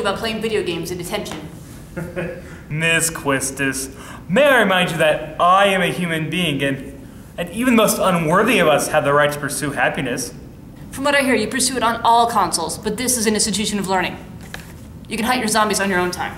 you about playing video games in detention. Miss Quistis, may I remind you that I am a human being, and even the most unworthy of us have the right to pursue happiness. From what I hear, you pursue it on all consoles, but this is an institution of learning. You can hunt your zombies on your own time.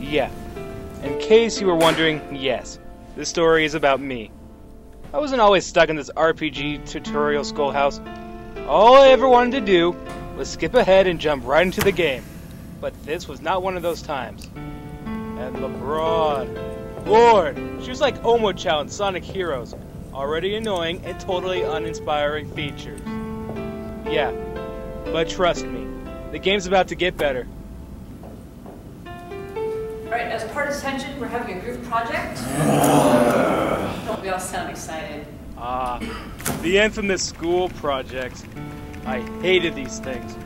Yeah. In case you were wondering, yes, this story is about me. I wasn't always stuck in this RPG tutorial schoolhouse. All I ever wanted to do was skip ahead and jump right into the game. But this was not one of those times. And LeBron, Lord, she was like Omochao in Sonic Heroes. Already annoying and totally uninspiring features. Yeah, but trust me, the game's about to get better. Alright, as part of detention, we're having a group project. Don't we all sound excited? The infamous school project. I hated these things.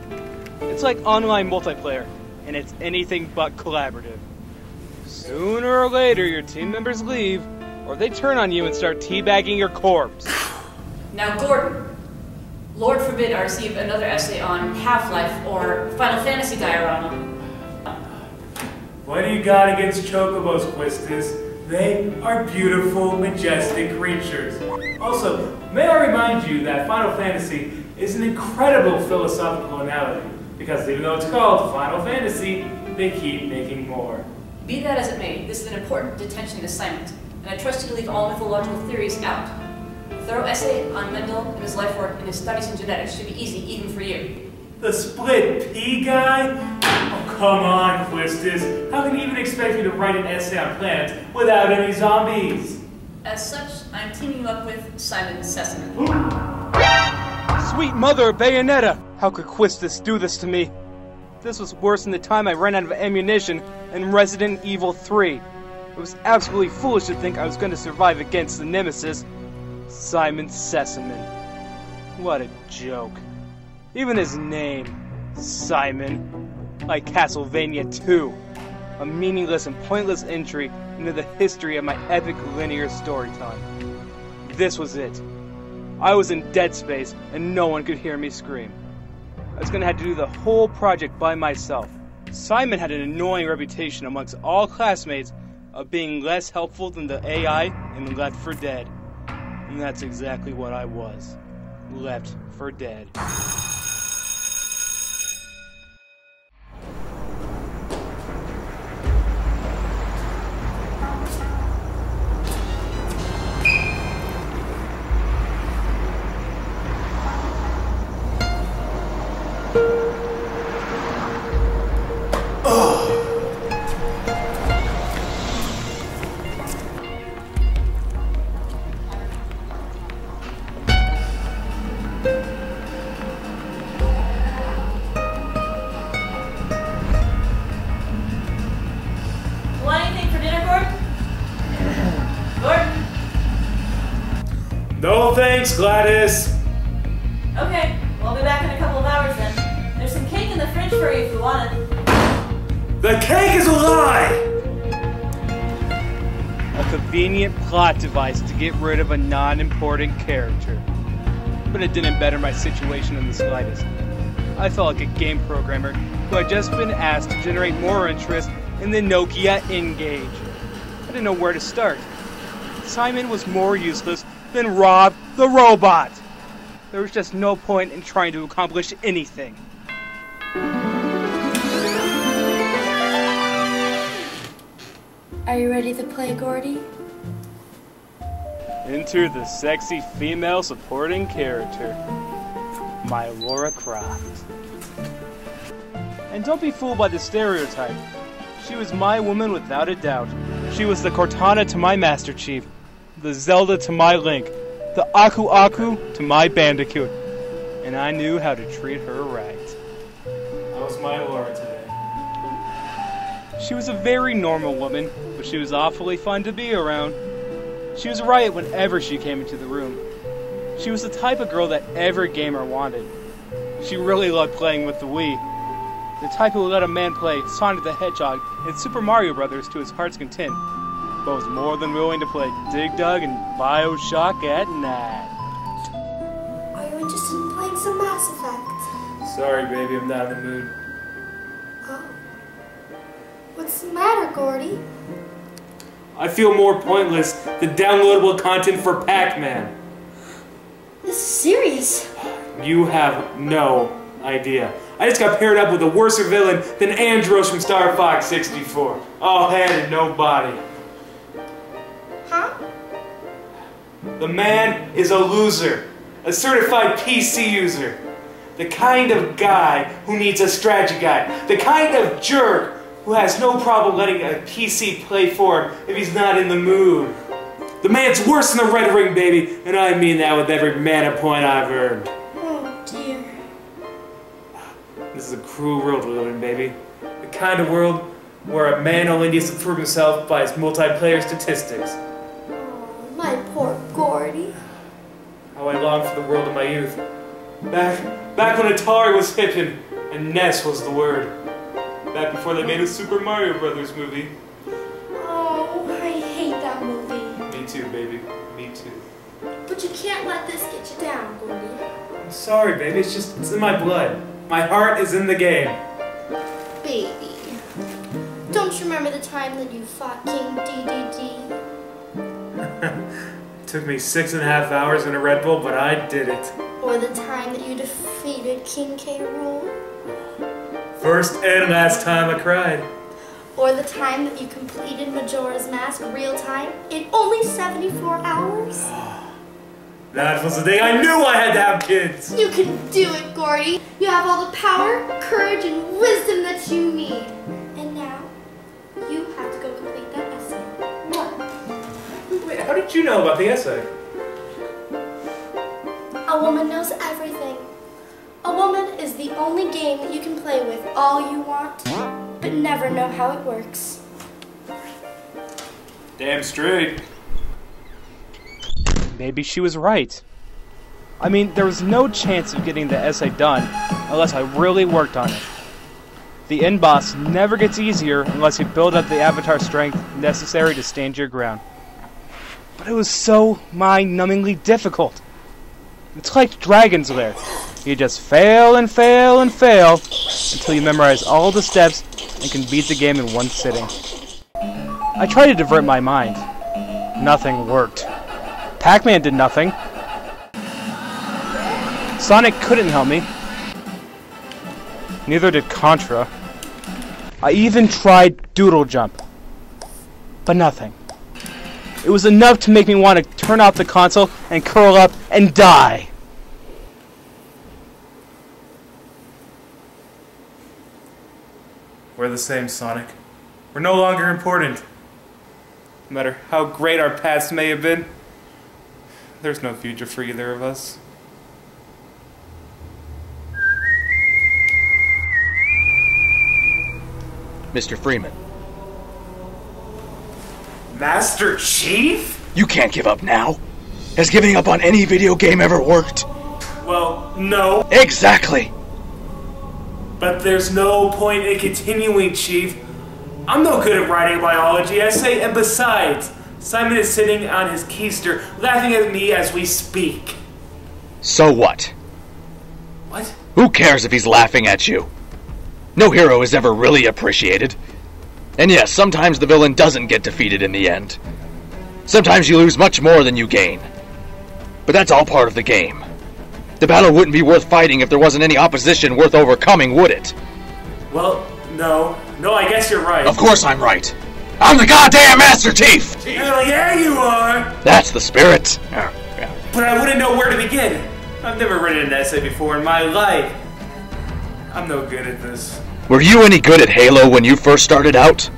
It's like online multiplayer, and it's anything but collaborative. Sooner or later, your team members leave, or they turn on you and start teabagging your corpse. Now, Gordon, Lord forbid I receive another essay on Half-Life or Final Fantasy diorama. What do you got against chocobos, Quistis? They are beautiful, majestic creatures. Also, may I remind you that Final Fantasy is an incredible philosophical analogy, because even though it's called Final Fantasy, they keep making more. Be that as it may, this is an important detention assignment, and I trust you to leave all mythological theories out. A thorough essay on Mendel and his life work and his studies in genetics should be easy even for you. The split pea guy? Oh, come on, Quistis. How can you even expect me to write an essay on planets without any zombies? As such, I'm teaming you up with Simon Sesame. Sweet mother of Bayonetta! How could Quistis do this to me? This was worse than the time I ran out of ammunition in Resident Evil 3. It was absolutely foolish to think I was going to survive against the nemesis, Simon Sesame. What a joke. Even his name, Simon, like Castlevania 2, a meaningless and pointless entry into the history of my epic linear storytelling. This was it. I was in dead space and no one could hear me scream. I was going to have to do the whole project by myself. Simon had an annoying reputation amongst all classmates of being less helpful than the AI in Left 4 Dead. And that's exactly what I was. Left 4 Dead. No thanks, Gladys. Okay, well, I'll be back in a couple of hours then. There's some cake in the fridge for you if you want it. The cake is a lie! A convenient plot device to get rid of a non-important character. But it didn't better my situation in the slightest. I felt like a game programmer who had just been asked to generate more interest in the Nokia N-Gage. I didn't know where to start. Simon was more useless than Rob the robot. There was just no point in trying to accomplish anything. Are you ready to play, Gordy? Enter the sexy female supporting character, my Lara Croft. And don't be fooled by the stereotype. She was my woman without a doubt. She was the Cortana to my Master Chief, the Zelda to my Link, the Aku Aku to my Bandicoot. And I knew how to treat her right. How's my Laura today? She was a very normal woman, but she was awfully fun to be around. She was right whenever she came into the room. She was the type of girl that every gamer wanted. She really loved playing with the Wii. The type who would let a man play Sonic the Hedgehog and Super Mario Bros. To his heart's content, but was more than willing to play Dig Dug and BioShock at night. Are you interested in playing some Mass Effect? Sorry, baby, I'm not in the mood. What's the matter, Gordy? I feel more pointless than downloadable content for Pac-Man. This is serious. You have no idea. I just got paired up with a worse villain than Andros from Star Fox 64. All head and no body. Huh? The man is a loser. A certified PC user. The kind of guy who needs a strategy guide. The kind of jerk who has no problem letting a PC play for him if he's not in the mood. The man's worse than the Red Ring, baby, and I mean that with every mana point I've earned. Oh, dear. This is a cruel world we live in, baby. The kind of world where a man only needs to prove himself by his multiplayer statistics. Oh, my poor Gordy. How I long for the world of my youth. Back when Atari was hippin' and NES was the word. Back before they made a Super Mario Brothers movie. Oh, I hate that movie. Me too, baby. Me too. But you can't let this get you down, Gordy. I'm sorry, baby. It's in my blood. My heart is in the game. Baby, don't you remember the time that you fought King DDD? It took me 6.5 hours in a Red Bull, but I did it. Or the time that you defeated King K. Rool? First and last time I cried. Or the time that you completed Majora's Mask real time in only 74 hours? That was the day I knew I had to have kids. You can do it, Gordy. You have all the power, courage, and wisdom that you need. And now, you have to go complete that essay. What? Wait, how did you know about the essay? A woman knows everything. A woman is the only game that you can play with all you want, but never know how it works. Damn straight. Maybe she was right. I mean, there was no chance of getting the essay done unless I really worked on it. The end boss never gets easier unless you build up the avatar strength necessary to stand your ground. But it was so mind-numbingly difficult. It's like Dragon's Lair. You just fail and fail and fail until you memorize all the steps and can beat the game in one sitting. I tried to divert my mind. Nothing worked. Pac-Man did nothing. Sonic couldn't help me. Neither did Contra. I even tried Doodle Jump. But nothing. It was enough to make me want to turn off the console and curl up and die. We're the same, Sonic. We're no longer important. No matter how great our past may have been, there's no future for either of us. Mr. Freeman. Master Chief? You can't give up now. Has giving up on any video game ever worked? Well, no. Exactly. But there's no point in continuing, Chief. I'm no good at writing a biology essay, and besides, Simon is sitting on his keister, laughing at me as we speak. So what? What? Who cares if he's laughing at you? No hero is ever really appreciated. And yes, sometimes the villain doesn't get defeated in the end. Sometimes you lose much more than you gain. But that's all part of the game. The battle wouldn't be worth fighting if there wasn't any opposition worth overcoming, would it? Well, no. No, I guess you're right. Of course I'm right. I'm the goddamn Master Chief! Hell yeah, you are! That's the spirit. But I wouldn't know where to begin. I've never written an essay before in my life. I'm no good at this. Were you any good at Halo when you first started out?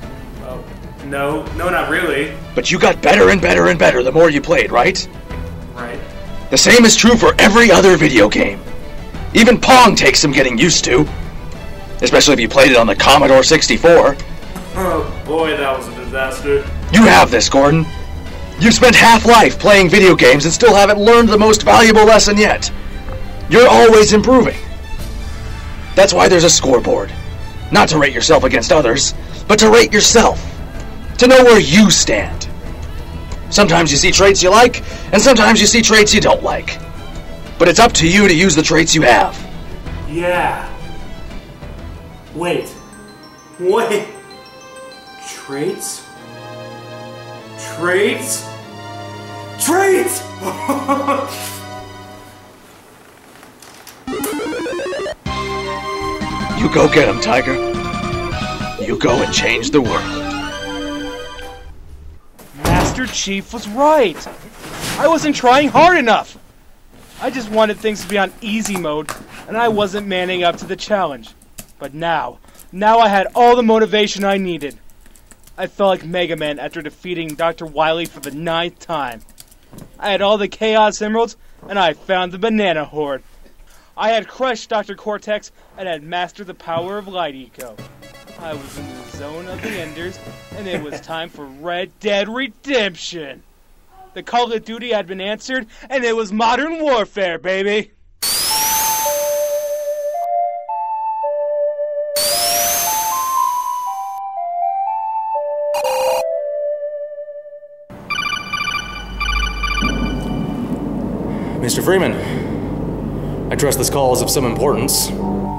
Well, no, not really. But you got better and better and better the more you played, right? Right. The same is true for every other video game. Even Pong takes some getting used to. Especially if you played it on the Commodore 64. Oh boy, that was a disaster. You have this, Gordon. You've spent half-life playing video games and still haven't learned the most valuable lesson yet. You're always improving. That's why there's a scoreboard. Not to rate yourself against others, but to rate yourself. To know where you stand. Sometimes you see traits you like, and sometimes you see traits you don't like. But it's up to you to use the traits you have. Yeah. Wait. Traits? Traits? Traits! You go get him, Tiger. You go and change the world. Master Chief was right. I wasn't trying hard enough. I just wanted things to be on easy mode, and I wasn't manning up to the challenge. But now I had all the motivation I needed. I felt like Mega Man after defeating Dr. Wily for the 9th time. I had all the Chaos Emeralds, and I found the Banana Horde. I had crushed Dr. Cortex and had mastered the power of Light Eco. I was in the zone of the Enders, and it was time for Red Dead Redemption. The Call of Duty had been answered, and it was Modern Warfare, baby! Mr. Freeman, I trust this call is of some importance.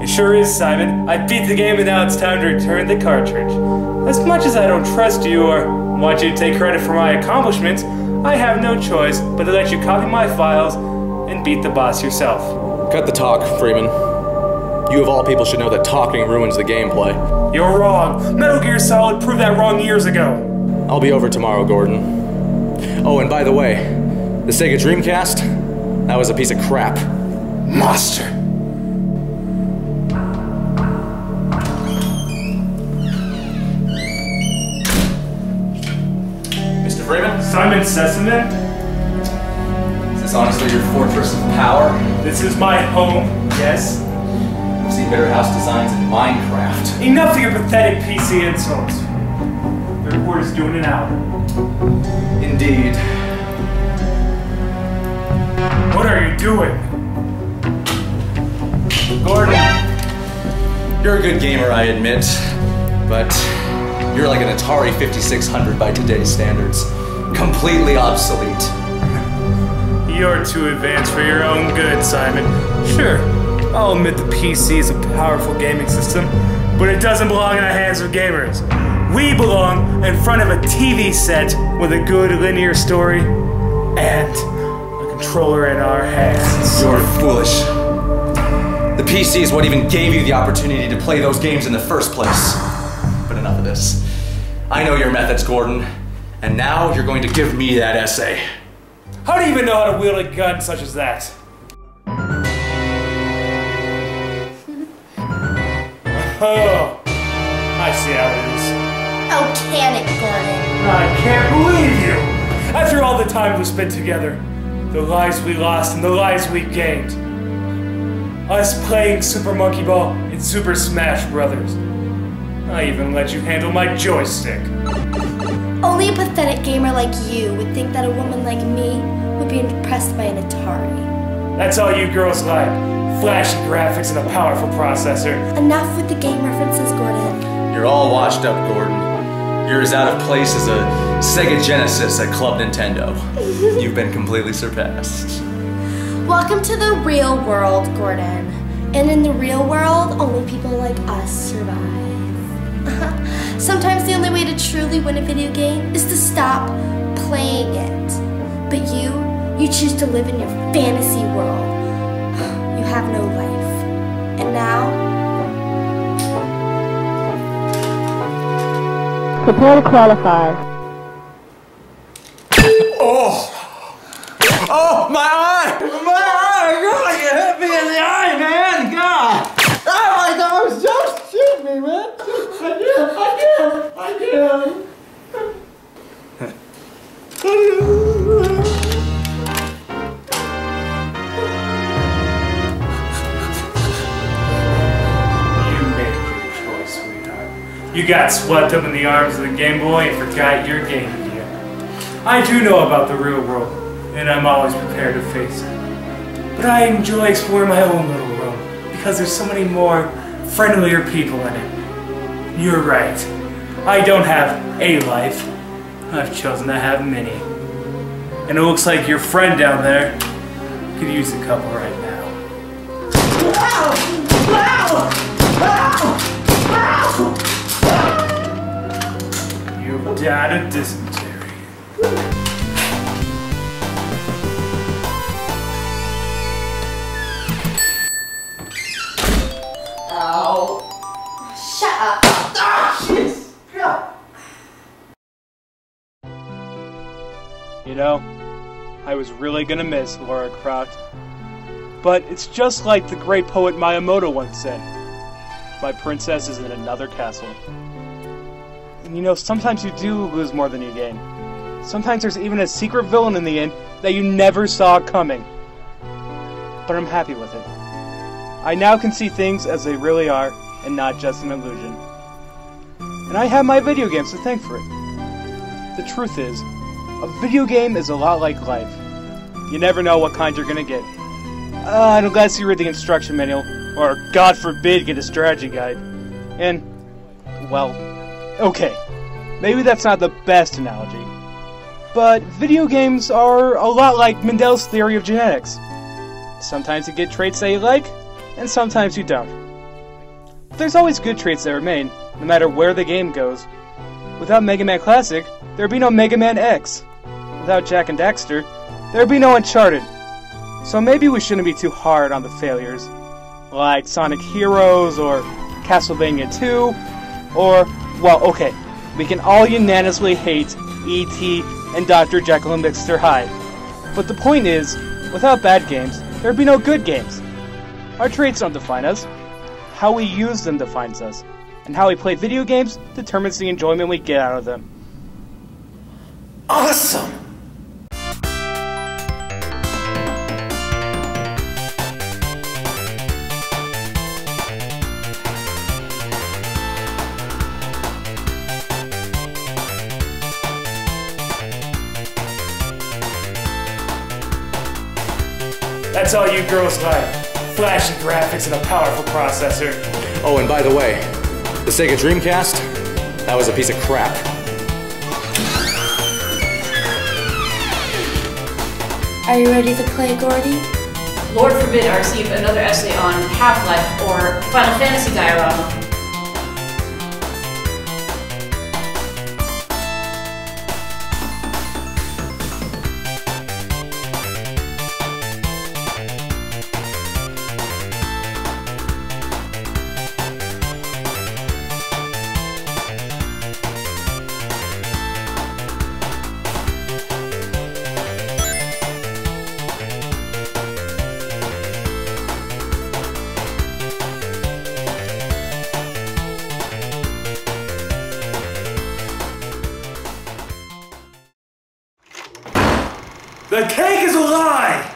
It sure is, Simon. I beat the game and now it's time to return the cartridge. As much as I don't trust you or want you to take credit for my accomplishments, I have no choice but to let you copy my files and beat the boss yourself. Cut the talk, Freeman. You of all people should know that talking ruins the gameplay. You're wrong. Metal Gear Solid proved that wrong years ago. I'll be over tomorrow, Gordon. Oh, and by the way, the Sega Dreamcast, that was a piece of crap. Monster! Mr. Freeman? Simon Sesame? Is this honestly your fortress of power? This is my home, yes? I've seen better house designs in Minecraft. Enough of your pathetic PC insults. The report is due in an hour. Indeed. What are you doing? Gordon, you're a good gamer, I admit, but you're like an Atari 5600 by today's standards. Completely obsolete. You're too advanced for your own good, Simon. Sure, I'll admit the PC is a powerful gaming system, but it doesn't belong in the hands of gamers. We belong in front of a TV set with a good linear story and a controller in our hands. You're foolish. The PC is what even gave you the opportunity to play those games in the first place. But enough of this. I know your methods, Gordon, and now you're going to give me that essay. How do you even know how to wield a gun such as that? Oh, I see how it is. How can it, Gordon? I can't believe you! After all the time we spent together, the lives we lost and the lives we gained. Us playing Super Monkey Ball and Super Smash Brothers. I even let you handle my joystick. Only a pathetic gamer like you would think that a woman like me would be impressed by an Atari. That's all you girls like. Flashy graphics and a powerful processor. Enough with the game references, Gordon. You're all washed up, Gordon. You're as out of place as a Sega Genesis at Club Nintendo. You've been completely surpassed. Welcome to the real world, Gordon. And in the real world, only people like us survive. Sometimes the only way to truly win a video game is to stop playing it. But you choose to live in your fantasy world. You have no life. And now, prepare to qualify. Oh, my eye! My eye! God, you hit me in the eye, man! God! Oh my God! Just shoot me, man! I did! You made your choice, sweetheart. You got swept up in the arms of the Game Boy and forgot your game gear. I do know about the real world, and I'm always prepared to face it. But I enjoy exploring my own little world, because there's so many more friendlier people in it. You're right. I don't have a life. I've chosen to have many. And it looks like your friend down there could use a couple right now. died of dysentery. Ow. Shut up. Ah, jeez. Yeah. You know, I was really gonna miss Lara Croft. But it's just like the great poet Miyamoto once said, my princess is in another castle. And you know, sometimes you do lose more than you gain. Sometimes there's even a secret villain in the end that you never saw coming. But I'm happy with it. I now can see things as they really are, and not just an illusion. And I have my video games to thank for it. The truth is, a video game is a lot like life. You never know what kind you're gonna get. Unless you read the instruction manual, or God forbid get a strategy guide. And, well, okay, maybe that's not the best analogy. But video games are a lot like Mendel's theory of genetics. Sometimes you get traits that you like, and sometimes you don't. But there's always good traits that remain, no matter where the game goes. Without Mega Man Classic, there'd be no Mega Man X. Without Jak and Daxter, there'd be no Uncharted. So maybe we shouldn't be too hard on the failures, like Sonic Heroes or Castlevania 2, or, well, okay, we can all unanimously hate E.T. and Dr. Jekyll and Mr. Hyde. But the point is, without bad games, there'd be no good games. Our traits don't define us. How we use them defines us. And how we play video games determines the enjoyment we get out of them. Awesome! That's all you girls like. Flashy graphics and a powerful processor. Oh, and by the way, the Sega Dreamcast, that was a piece of crap. Are you ready to play, Gordy? Lord forbid I receive another essay on Half-Life or Final Fantasy diorama. The cake is a lie!